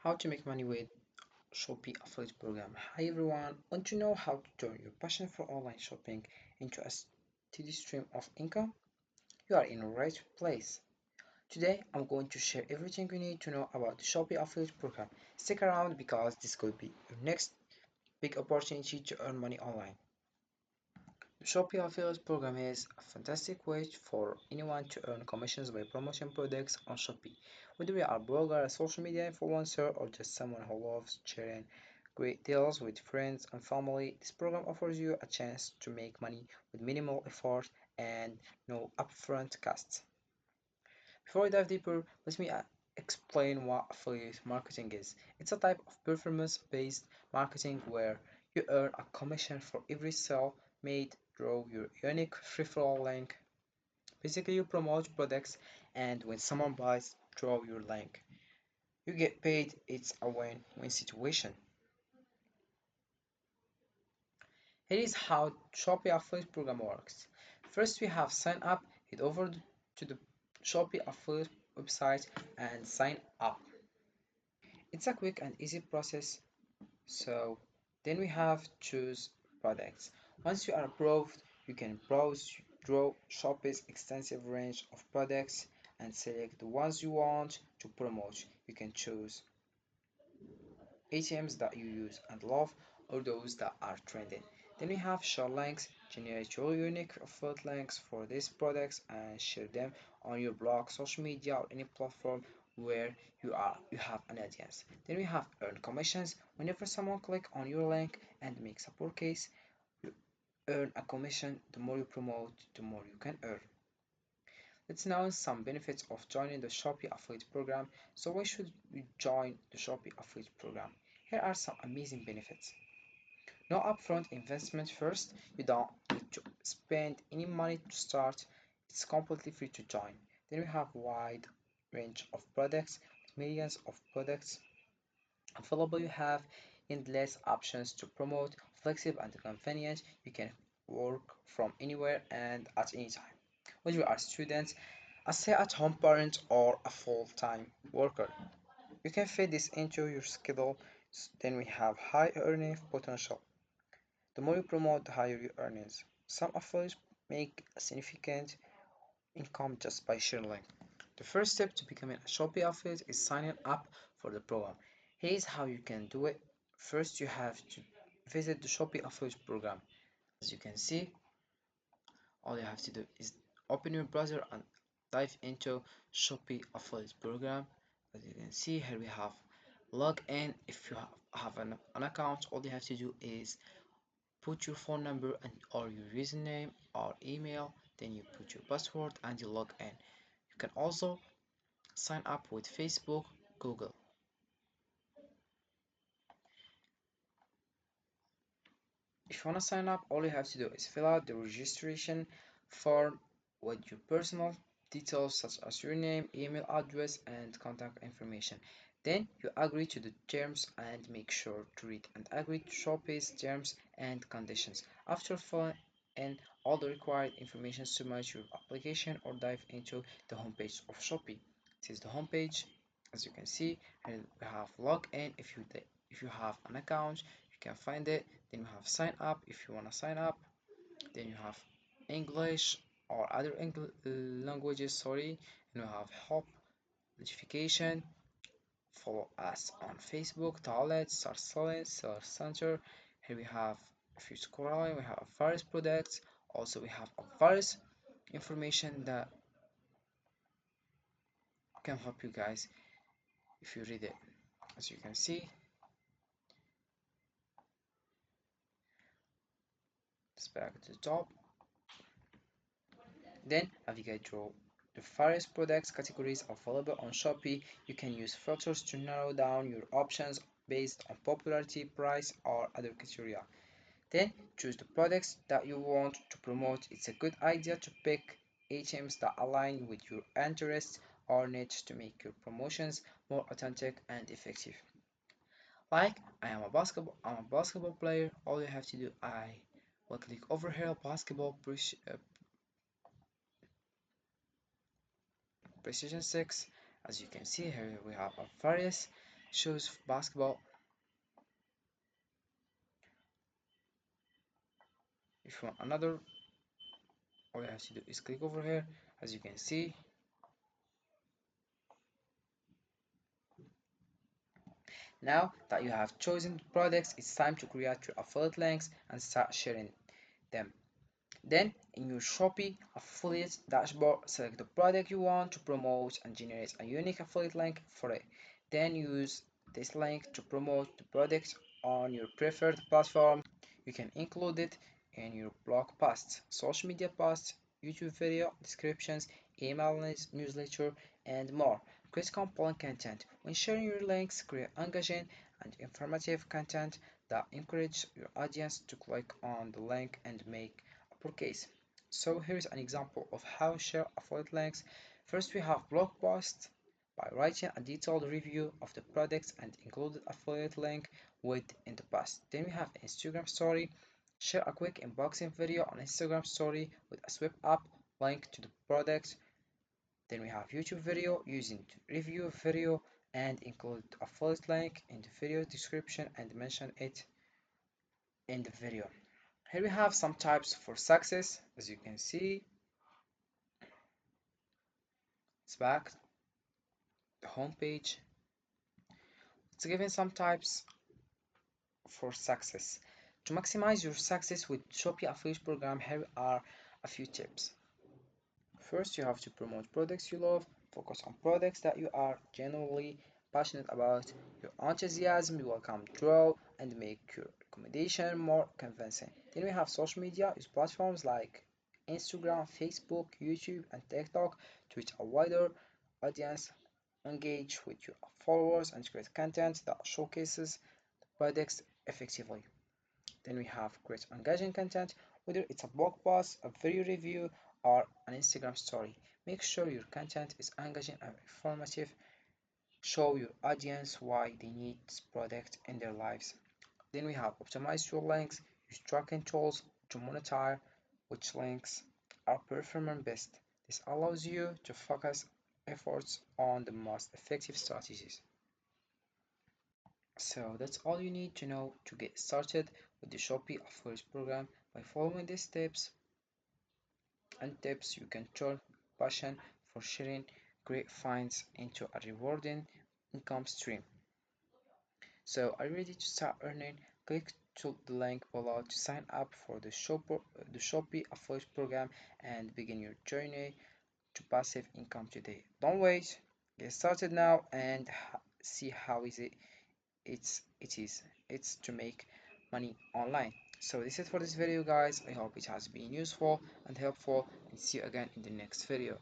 How to make money with Shopee affiliate program. Hi everyone, want to know how to turn your passion for online shopping into a steady stream of income? You are in the right place. Today I'm going to share everything you need to know about the Shopee affiliate program. Stick around because this could be your next big opportunity to earn money online. The Shopee affiliate program is a fantastic way for anyone to earn commissions by promoting products on Shopee. Whether you are a blogger, a social media influencer, or just someone who loves sharing great deals with friends and family, this program offers you a chance to make money with minimal effort and no upfront costs. Before we dive deeper, let me explain what affiliate marketing is. It's a type of performance-based marketing where you earn a commission for every sale made through your unique referral link. Basically, you promote products, and when someone buys through your link, you get paid. It's a win-win situation. Here is how Shopee affiliate program works. First, we have sign up. Head over to the Shopee affiliate website and sign up. It's a quick and easy process. So then we have choose products. Once you are approved, you can browse through Shopee's extensive range of products and select the ones you want to promote. You can choose ATMs that you use and love or those that are trending. Then we have share links. Generate your unique affiliate links for these products and share them on your blog, social media, or any platform where you have an audience. Then we have earn commissions. Whenever someone click on your link and makes a purchase, you earn a commission. The more you promote, the more you can earn. Let's know some benefits of joining the Shopee affiliate program. So why should you join the Shopee affiliate program? Here are some amazing benefits. No upfront investment first. You don't need to spend any money to start. It's completely free to join. Then we have wide range of products, millions of products available. You have endless options to promote, flexible and convenient. You can work from anywhere and at any time. Whether you are students, a stay-at-home parent, or a full-time worker, you can fit this into your schedule. Then we have high earning potential. The more you promote, the higher your earnings. Some affiliates make a significant income just by sharing. The first step to becoming a Shopee affiliate is signing up for the program. Here's how you can do it. First, you have to visit the Shopee affiliate program. As you can see, all you have to do is open your browser and dive into Shopee affiliate program. As you can see, here we have log in. If you have an account, all you have to do is put your phone number and or your username or email, then you put your password and you log in. You can also sign up with Facebook, Google. If you want to sign up, all you have to do is fill out the registration form with your personal details such as your name, email address, and contact information. Then you agree to the terms and make sure to read and agree to Shopee's terms and conditions. After filling in all the required information, submit your application or dive into the homepage of Shopee. This is the homepage. As you can see, and we have login. If you have an account, you can find it. Then you have sign up if you want to sign up. Then you have English or other languages, sorry. And you have help, notification. Follow us on Facebook, Toilet, Start Selling, Seller Center. Here we have, if you scroll on, we have various products. Also, we have various information that can help you guys if you read it. As you can see, it's back to the top. Then navigate through the various products categories available on Shopee. You can use filters to narrow down your options based on popularity, price, or other criteria. Then choose the products that you want to promote. It's a good idea to pick items that align with your interests or needs to make your promotions more authentic and effective. Like I'm a basketball player. All you have to do, I will click over here, basketball precision 6. As you can see here, we have a various shoes, basketball. If you want another, all you have to do is click over here. As you can see, now that you have chosen products, it's time to create your affiliate links and start sharing them. Then, in your Shopee affiliate dashboard, select the product you want to promote and generate a unique affiliate link for it. Then use this link to promote the product on your preferred platform. You can include it in your blog posts, social media posts, YouTube video descriptions, email newsletter, and more. Create compelling content. When sharing your links, create engaging and informative content that encourages your audience to click on the link and make uppercase. So here's an example of how share affiliate links. First, we have blog posts by writing a detailed review of the products and included affiliate link with in the post. Then we have Instagram story. Share a quick unboxing video on Instagram story with a swipe up link to the product. Then we have YouTube video using review video and include affiliate link in the video description and mention it in the video. Here we have some types for success. As you can see, it's back the home page. It's given some types for success. To maximize your success with Shopee affiliate program, here are a few tips. First, you have to promote products you love. Focus on products that you are genuinely passionate about. Your enthusiasm will come through and make your recommendation more convincing. Then we have social media. Use platforms like Instagram, Facebook, YouTube, and TikTok to reach a wider audience. Engage with your followers and create content that showcases the products effectively. Then we have create engaging content, whether it's a blog post, a video review, or an Instagram story. Make sure your content is engaging and informative. Show your audience why they need this product in their lives. Then we have optimize your links. Use tracking tools to monitor which links are performing best. This allows you to focus efforts on the most effective strategies. So that's all you need to know to get started with the Shopee Affiliate program. By following these steps and tips, you can turn passion for sharing great finds into a rewarding income stream. So are you ready to start earning? Click to the link below to sign up for the Shopee Affiliate program and begin your journey to passive income today. Don't wait, get started now and see how easy it's to make money online. So this is for this video guys. I hope it has been useful and helpful, and see you again in the next video.